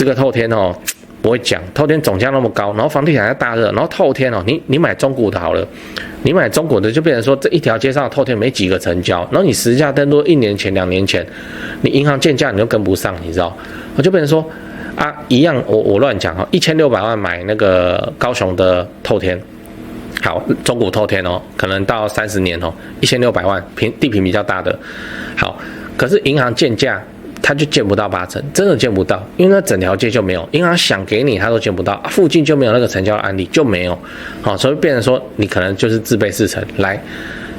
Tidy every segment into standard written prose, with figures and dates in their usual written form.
这个透天哦，不会讲，透天总价那么高，然后房地产在大热，然后透天哦，你买中古的好了，你买中古的就变成说这一条街上的透天没几个成交，然后你实价登录1年前、2年前，你银行建价你就跟不上，你知道，我就变成说啊，一样我乱讲哈，1600万买那个高雄的透天。好，中古透天哦，可能到30年哦，1600万地坪比较大的，好，可是银行建价他就建不到8成，真的建不到，因为那整条街就没有，银行想给你他都建不到，附近就没有那个成交的案例就没有，好，所以变成说你可能就是自备4成来。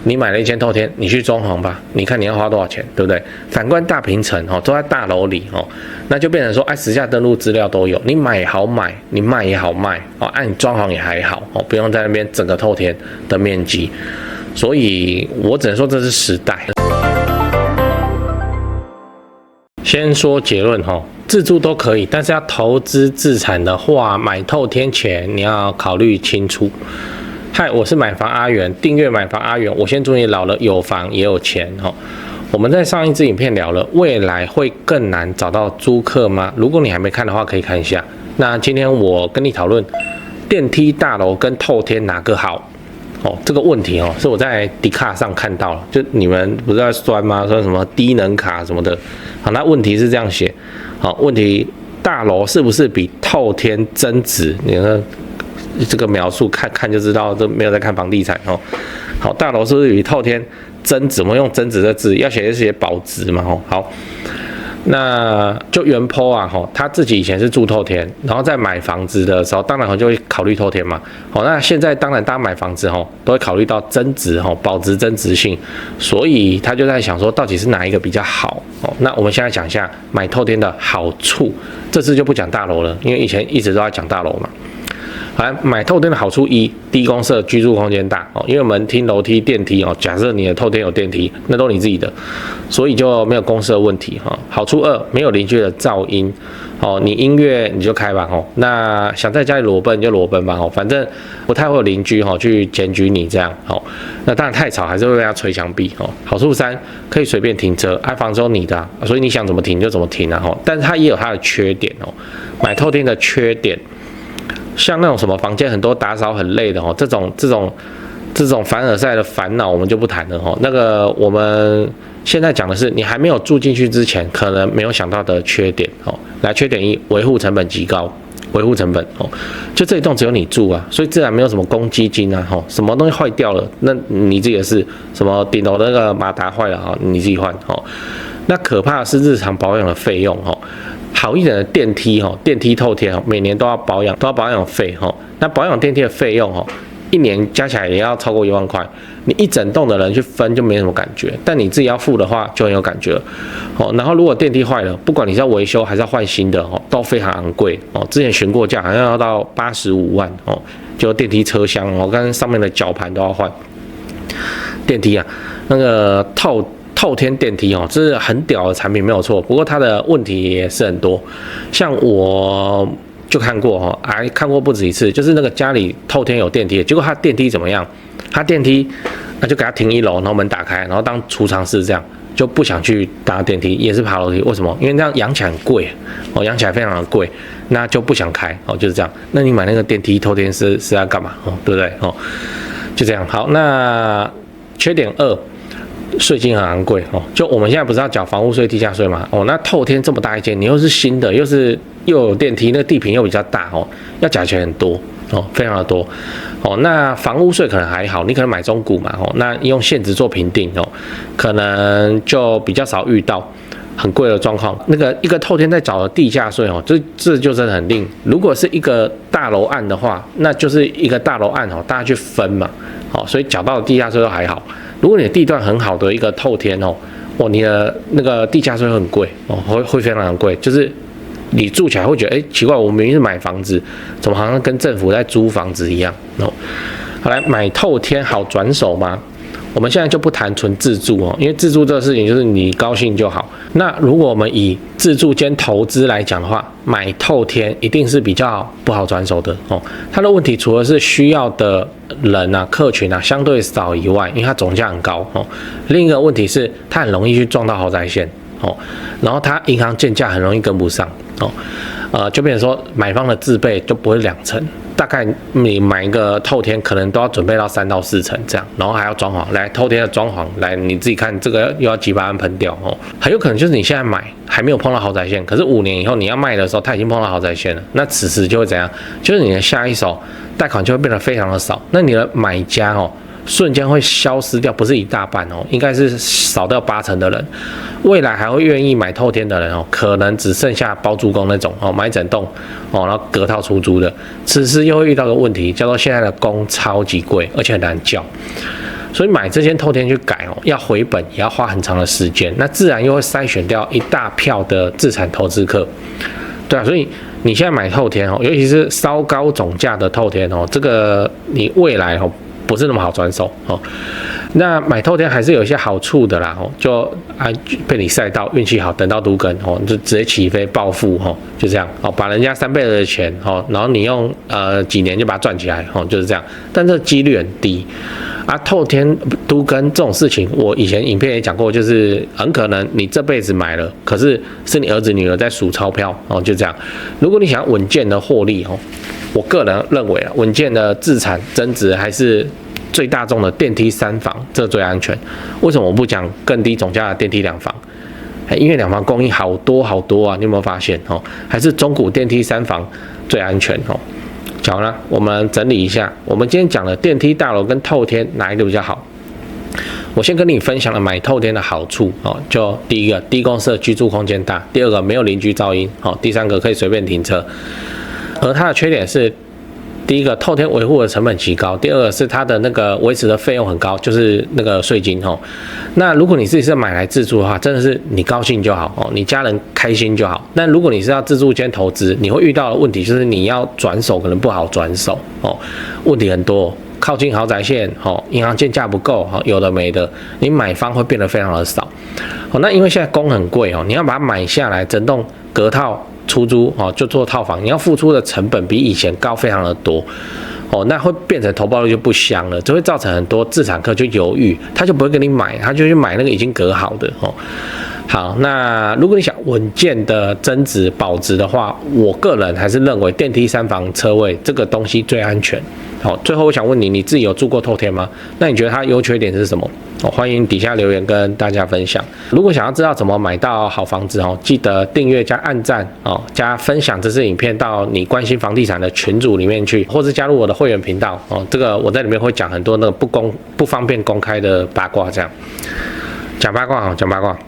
你买了一间透天，你去装潢吧，你看你要花多少钱，对不对？反观大平层哦，都在大楼里哦，那就变成说，实价登录资料都有，你买也好买，你卖也好卖哦，你装潢也还好哦，不用在那边整个透天的面积，所以我只能说这是时代。先说结论哈，自住都可以，但是要投资自产的话，买透天前你要考虑清楚。嗨，我是买房阿元，订阅买房阿元。我先祝你老了有房也有钱哈。我们在上一支影片聊了，未来会更难找到租客吗？如果你还没看的话，可以看一下。那今天我跟你讨论电梯大楼跟透天哪个好？哦，这个问题哦，是我在迪卡上看到了，就你们不是在酸吗？说什么低能卡什么的。好，那问题是这样写。好，问题大楼是不是比透天增值？你看。这个描述看就知道，都没有在看房地产哦。好，大楼是不是比透天增值？我们用增值的字，要写保值嘛哦。好，那就原 po 啊他自己以前是住透天，然后在买房子的时候，当然就会考虑透天嘛。好，那现在当然大家买房子都会考虑到增值保值增值性，所以他就在想说，到底是哪一个比较好哦？那我们现在讲一下买透天的好处，这次就不讲大楼了，因为以前一直都在讲大楼嘛。来买透天的好处一，低公设，居住空间大哦，因为门厅、楼梯、电梯哦，假设你的透天有电梯，那都你自己的，所以就没有公设问题哈。好处二，没有邻居的噪音哦，你音乐你就开吧哦，那想在家里裸奔你就裸奔吧哦，反正不太会有邻居去检举你这样哦。那当然太吵还是会被他捶墙壁哦。好处三，可以随便停车，房子有你的所以你想怎么停就怎么停啊但是它也有它的缺点哦，买透天的缺点。像那种什么房间很多打扫很累的这种凡尔赛的烦恼我们就不谈了那个我们现在讲的是你还没有住进去之前可能没有想到的缺点来，缺点一，维护成本极高，维护成本就这一栋只有你住啊，所以自然没有什么公积金啊什么东西坏掉了，那你自己的事，什么顶楼的那个马达坏了你自己换那可怕的是日常保养的费用好一点的电梯电梯透天每年都要保养费那保养电梯的费用一年加起来也要超过1万块，你一整栋的人去分就没什么感觉，但你自己要付的话就很有感觉了然后如果电梯坏了，不管你是要维修还是要换新的都非常昂贵之前询过价好像要到85万就电梯车厢跟上面的绞盘都要换。电梯啊，那个透天电梯这是很屌的产品没有错，不过它的问题也是很多，像我就看过看过不止一次，就是那个家里透天有电梯，结果它电梯怎么样？它电梯那就给它停1楼，然后门打开，然后当储藏室这样，就不想去搭电梯，也是爬楼梯。为什么？因为这样养起来很贵养起来非常的贵，那就不想开就是这样。那你买那个电梯透天是要干嘛对不对就这样。好，那缺点二。税金很昂贵就我们现在不是要缴房屋税、地价税嘛那透天这么大一间，你又是新的，又有电梯，那个地坪又比较大要缴钱很多非常的多那房屋税可能还好，你可能买中古嘛那用现值做评定可能就比较少遇到很贵的状况。那个一个透天在缴的地价税这就真的很令。如果是一个大楼案的话，那就是一个大楼案大家去分嘛所以缴到的地价税都还好。如果你的地段很好的一个透天你的那个地价税会很贵会非常的贵，就是你住起来会觉得奇怪，我明明是买房子，怎么好像跟政府在租房子一样好，来买透天好转手吗？我们现在就不谈纯自住因为自住这个事情就是你高兴就好。那如果我们以自住兼投资来讲的话，买透天一定是比较不好转手的它的问题除了是需要的人客群相对少以外，因为它总价很高另一个问题是它很容易去撞到豪宅线哦，然后它银行建价很容易跟不上哦，就变成说买方的自备就不会2成，大概你买一个透天可能都要准备到3到4成这样，然后还要装潢，来透天的装潢，来你自己看这个又要几百万喷掉哦，很有可能就是你现在买还没有碰到豪宅线，可是5年以后你要卖的时候，它已经碰到豪宅线了，那此时就会怎样？就是你的下一手贷款就会变得非常的少，那你的买家哦，瞬间会消失掉，不是一大半哦，应该是少掉8成的人。未来还会愿意买透天的人哦，可能只剩下包租公那种哦，买整栋哦，然后隔套出租的。此时又会遇到个问题，叫做现在的工超级贵，而且很难叫。所以买这间透天去改哦，要回本也要花很长的时间，那自然又会筛选掉一大票的自产投资客。对啊，所以你现在买透天哦，尤其是稍高总价的透天哦，这个你未来哦不是那么好转手哦。那买透天还是有一些好处的啦哦，就被你晒到运气好，等到都更哦，就直接起飞暴富哦，就这样哦，把人家3倍的钱哦，然后你用几年就把它赚起来哦，就是这样，但这几率很低。透天都更这种事情，我以前影片也讲过，就是很可能你这辈子买了，可是是你儿子女儿在数钞票哦，就这样。如果你想要稳健的获利哦，我个人认为稳健的自产增值还是最大众的电梯3房，这最安全。为什么我不讲更低总价的电梯2房？因为2房供应好多好多啊，你有没有发现哦？还是中古电梯3房最安全哦。好了，我们整理一下，我们今天讲的电梯大楼跟透天哪一个比较好？我先跟你分享了买透天的好处哦，就第一个，低公设居住空间大；第二个，没有邻居噪音；第三个，可以随便停车。而它的缺点是，第一个，透天维护的成本极高；第二个是它的那个维持的费用很高，就是那个税金哦。那如果你自己是买来自住的话，真的是你高兴就好哦，你家人开心就好。但如果你是要自住兼投资，你会遇到的问题就是你要转手可能不好转手哦，问题很多。靠近豪宅线哦，银行建价不够哦，有的没的，你买方会变得非常的少哦。那因为现在工很贵哦，你要把它买下来，整栋隔套出租哦，就做套房，你要付出的成本比以前高非常的多哦，那会变成投报率就不香了，这会造成很多自产客就犹豫，他就不会跟你买，他就去买那个已经隔好的哦。好，那如果你想稳健的增值保值的话，我个人还是认为电梯3房车位这个东西最安全。好，最后我想问你，你自己有住过透天吗？那你觉得它优缺点是什么？欢迎底下留言跟大家分享。如果想要知道怎么买到好房子哦，记得订阅加按赞哦，加分享这支影片到你关心房地产的群组里面去，或是加入我的会员频道哦。这个我在里面会讲很多那个不方便公开的八卦，这样讲八卦讲八卦。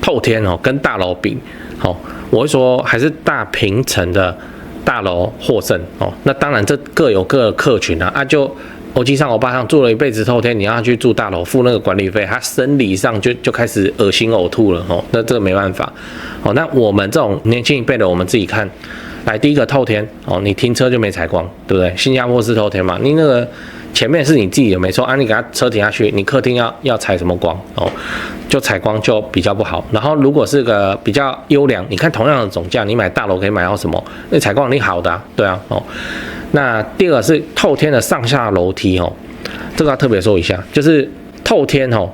透天哦，跟大楼比哦，我会说还是大平层的大楼获胜哦。那当然这各有各的客群啊，就欧基上欧巴上住了一辈子透天，你让他去住大楼付那个管理费，他生理上就开始恶心呕吐了哦。那这个没办法哦。那我们这种年轻一辈的，我们自己看来，第一个透天哦，你停车就没采光，对不对？新加坡是透天嘛，你那个前面是你自己的没错啊，你给他车停下去，你客厅要采什么光哦？就采光就比较不好。然后如果是个比较优良，你看同样的总价，你买大楼可以买到什么？那采光力好的对啊哦。那第二个是透天的上下楼梯哦，这个要特别说一下，就是透天哦，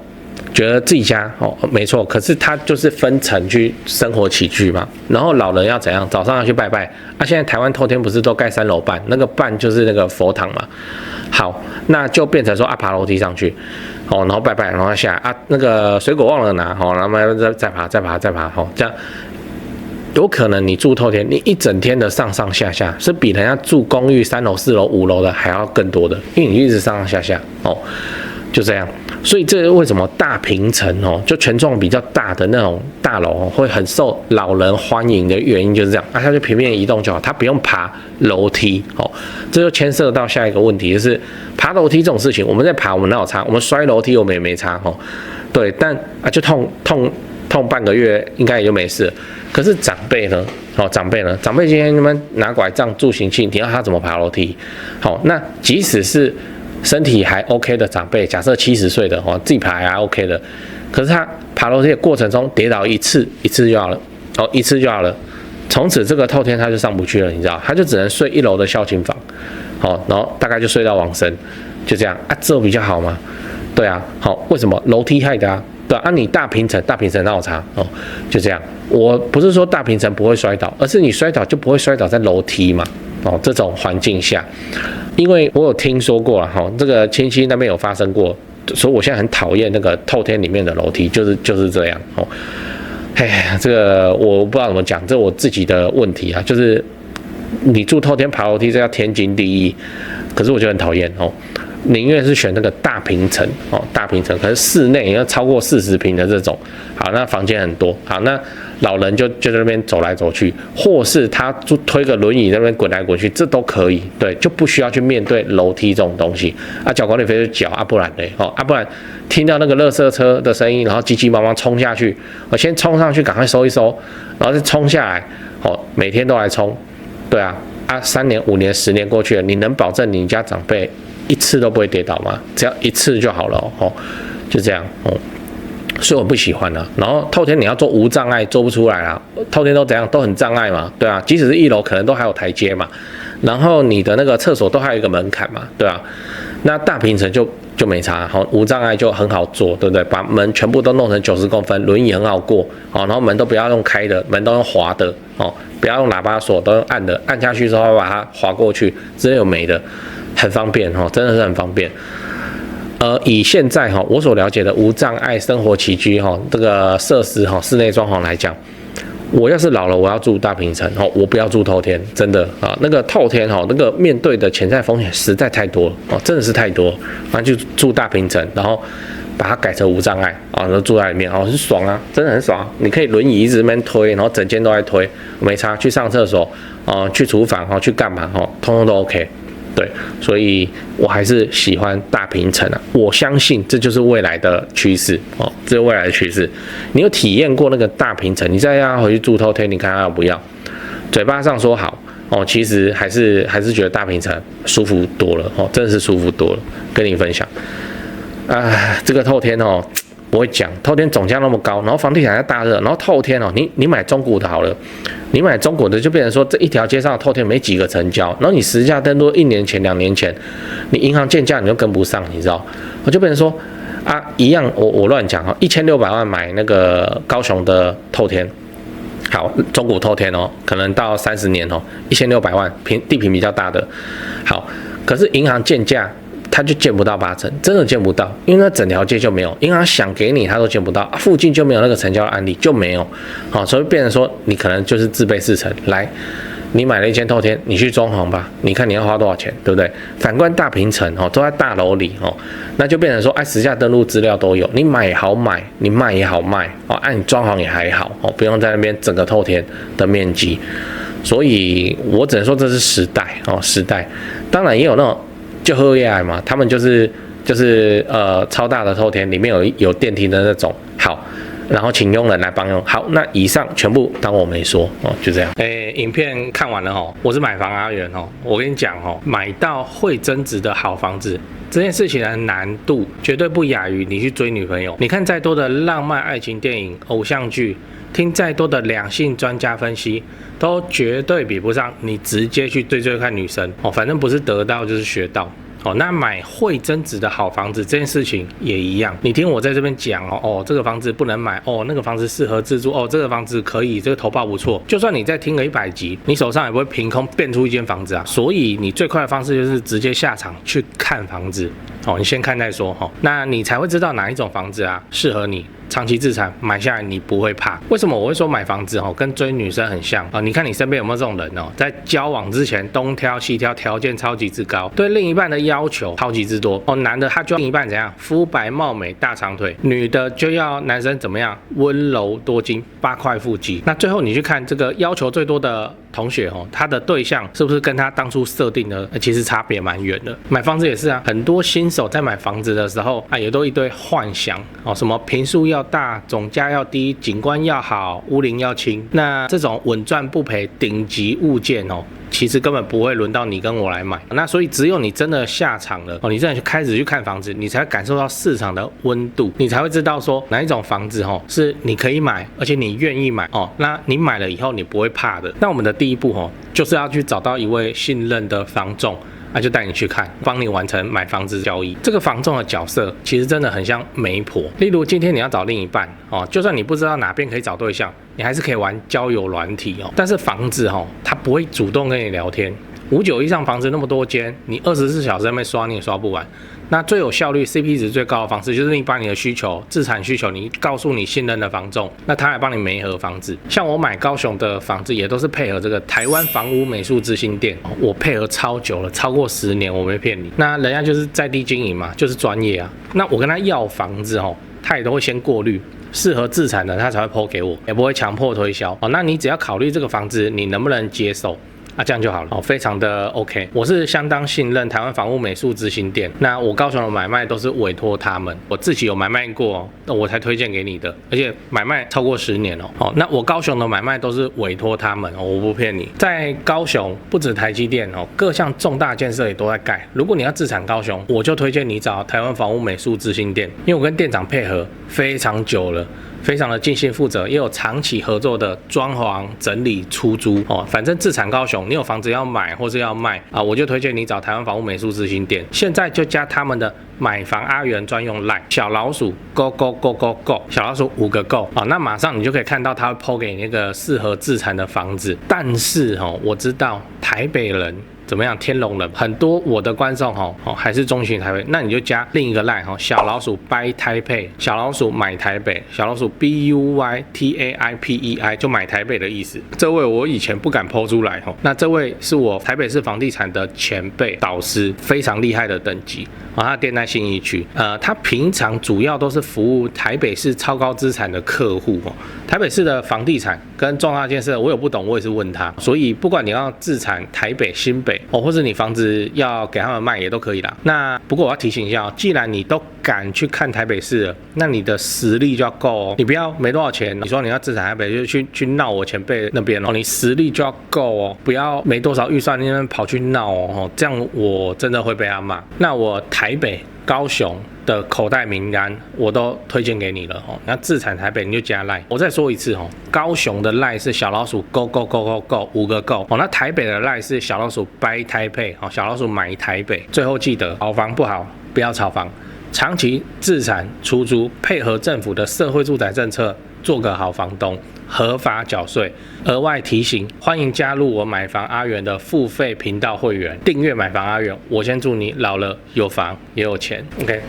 觉得自己家哦没错，可是它就是分层去生活起居嘛。然后老人要怎样？早上要去拜拜啊。现在台湾透天不是都盖3楼半，那个半就是那个佛堂嘛。好，那就变成说爬楼梯上去，哦，然后拜拜，然后下啊，那个水果忘了拿，哦，然后再爬，哦，这样有可能你住透天，你一整天的上上下下是比人家住公寓3楼、4楼、5楼的还要更多的，因为你一直上上下下，哦，就这样。所以这为什么大平层哦，就权重比较大的那种大楼哦，会很受老人欢迎的原因就是这样啊，它就平面移动就好，它不用爬楼梯哦。这就牵涉到下一个问题，就是爬楼梯这种事情，我们在爬我们哪有差？我们摔楼梯我们也没差哦。对，但就痛半个月应该也就没事。可是长辈呢？哦，长辈今天你们拿拐杖助行器，你要他怎么爬楼梯？好，那即使是身体还 OK 的长辈，假设70岁的哦，自己爬还 OK 的，可是他爬楼梯的过程中跌倒一次就好了，哦，一次就好了，从此这个透天他就上不去了，你知道，他就只能睡1楼的孝亲房，哦，然后大概就睡到往生，就这样啊，这比较好吗？对啊，好，为什么楼梯害的啊？对啊，你大平层哪有差哦？就这样。我不是说大平层不会摔倒，而是你摔倒就不会摔倒在楼梯嘛。哦，这种环境下，因为我有听说过了哈，这个亲戚那边有发生过，所以我现在很讨厌那个透天里面的楼梯，就是这样哦。哎，这个我不知道怎么讲，这我自己的问题啊，就是你住透天爬楼梯，这叫天经地义，可是我就很讨厌哦。宁愿是选那个大平层哦，大平层，可是室内要超过40平的这种，好，那房间很多，好，那老人就在那边走来走去，或是他就推个轮椅在那边滚来滚去，这都可以，对，就不需要去面对楼梯这种东西啊，脚管理费就缴啊，不然嘞，哦啊，不然听到那个垃圾车的声音，然后急急忙忙冲下去，我先冲上去赶快收一收，然后再冲下来，哦，每天都来冲，对啊，3年、5年、10年过去了，你能保证你家长辈一次都不会跌倒吗？只要一次就好了哦，就这样哦。所以我不喜欢啊。然后透天你要做无障碍，做不出来啊。透天都怎样，都很障碍嘛，对啊。即使是1楼，可能都还有台阶嘛。然后你的那个厕所都还有一个门槛嘛，对啊。那大平层就没差，好，无障碍就很好做，对不对？把门全部都弄成90公分，轮椅很好过，好，然后门都不要用开的，门都用滑的，哦，不要用喇叭锁，都用按的，按下去之后把它滑过去，直接有没的。很方便哈，真的是很方便。以现在哈我所了解的无障碍生活起居哈这个设施哈室内装潢来讲，我要是老了，我要住大平层哈，我不要住透天，真的啊，那个透天哈那个面对的潜在风险实在太多了哦，真的是太多，然后就住大平层，然后把它改成无障碍啊，然后住在里面哦，很爽啊，真的很爽。你可以轮椅一直在那边推，然后整间都在推，没差，去上厕所去厨房哈，去干嘛哈，通通都 OK。对，所以我还是喜欢大平层啊！我相信这就是未来的趋势哦，这是未来的趋势。你有体验过那个大平层，你再让他回去住透天，你看他要不要？嘴巴上说好哦，其实还是觉得大平层舒服多了哦，真的是舒服多了。跟你分享这个透天哦，我会讲透天总价那么高，然后房地产在大热，然后透天哦，你买中古的好了。你买中古的就变成说这一条街上的透天没几个成交，然后你实价登录1年前、2年前，你银行建价你就跟不上，你知道？我就变成说一样，我乱讲哈，1600万买那个高雄的透天，好中古透天哦，可能到30年哦，1600万地坪比较大的，好，可是银行建价。他就见不到8成，真的见不到，因为那整条街就没有，银行想给你他都见不到，附近就没有那个成交的案例就没有，好，所以变成说你可能就是自备4成，来，你买了一间透天，你去装潢吧，你看你要花多少钱，对不对？反观大平层都在大楼里那就变成说，实价登录资料都有，你买也好买，你卖也好卖你装潢也还好不用在那边整个透天的面积，所以我只能说这是时代时代，当然也有那种。就喝夜爱嘛，他们就是超大的透天，里面有电梯的那种，好，然后请佣人来帮用，好，那以上全部当我没说就这样。影片看完了我是买房阿元我跟你讲买到会增值的好房子。这件事情的难度绝对不亚于你去追女朋友。你看再多的浪漫爱情电影、偶像剧，听再多的两性专家分析，都绝对比不上你直接去追看女生反正不是得到就是学到。那买会增值的好房子这件事情也一样，你听我在这边讲这个房子不能买那个房子适合自住这个房子可以，这个投报不错。就算你再听了100集，你手上也不会凭空变出一间房子啊。所以你最快的方式就是直接下场去看房子你先看再说那你才会知道哪一种房子适合你。长期资产买下来你不会怕。为什么我会说买房子跟追女生很像你看你身边有没有这种人在交往之前东挑西挑，条件超级之高，对另一半的要求超级之多男的他就要另一半怎样，肤白貌美大长腿，女的就要男生怎么样，温柔多金8块腹肌。那最后你去看这个要求最多的同学他的对象是不是跟他当初设定的其实差别蛮远的。买房子也是很多新手在买房子的时候也都一堆幻想什么坪数要大，总价要低，景观要好，屋龄要轻。那这种稳赚不赔顶级物件其实根本不会轮到你跟我来买。那所以只有你真的下场了你真的开始去看房子，你才感受到市场的温度，你才会知道说哪一种房子是你可以买，而且你愿意买那你买了以后你不会怕的。那我们的第一步就是要去找到一位信任的房仲就带你去看，帮你完成买房子交易。这个房仲的角色其实真的很像媒婆。例如今天你要找另一半就算你不知道哪边可以找对象，你还是可以玩交友软体但是房子它不会主动跟你聊天。59以上房子那么多间，你24小时在那边刷你也刷不完。那最有效率、CP 值最高的方式，就是你把你的需求、自产需求，你告诉你信任的房仲，那他来帮你媒合房子。像我买高雄的房子，也都是配合这个台湾房屋美术之星店，我配合超久了，超过10年，我没骗你。那人家就是在地经营嘛，就是专业啊。那我跟他要房子他也都会先过滤。适合自产的他才会 po 给我，也不会强迫推销那你只要考虑这个房子你能不能接受这样就好了非常的 OK。我是相当信任台湾房屋美术之星店，那我高雄的买卖都是委托他们，我自己有买卖过那我才推荐给你的，而且买卖超过10年那我高雄的买卖都是委托他们我不骗你。在高雄不止台积电各项重大建设也都在盖。如果你要自产高雄，我就推荐你找台湾房屋美术之星店，因为我跟店长配合非常久了，非常的尽心负责，也有长期合作的装潢、整理、出租反正自产高雄，你有房子要买或是要卖我就推荐你找台湾房屋美术之星店。现在就加他们的买房阿元专用 LINE 小老鼠 go go go go go 小老鼠5个 go 那马上你就可以看到他会 po 给你那个适合自产的房子。但是我知道台北人怎么样？天龙人很多，我的观众还是中型台北，那你就加另一个 line 小老鼠 buy 台北，小老鼠买台北，小老鼠 BUYTAIPEI 就买台北的意思。这位我以前不敢 po 出来那这位是我台北市房地产的前辈导师，非常厉害的等级他店在信义区他平常主要都是服务台北市超高资产的客户台北市的房地产跟重大建设我有不懂我也是问他，所以不管你要自产台北、新北或者你房子要给他们卖也都可以啦。那不过我要提醒一下既然你都敢去看台北市了，那你的实力就要够你不要没多少钱，你说你要自产台北就去闹我前辈那边你实力就要够不要没多少预算那边跑去闹这样我真的会被他骂。那我台北、高雄的口袋名单我都推荐给你了那自产台北你就加 LINE。 我再说一次高雄的 LINE 是小老鼠 go go go go go 5个 go 那台北的 LINE 是小老鼠 buy 台北小老鼠买台北。最后记得好房不好不要炒房，长期自产出租，配合政府的社会住宅政策，做个好房东，合法缴税。额外提醒，欢迎加入我买房阿元的付费频道会员，订阅买房阿元。我先祝你老了有房也有钱。OK。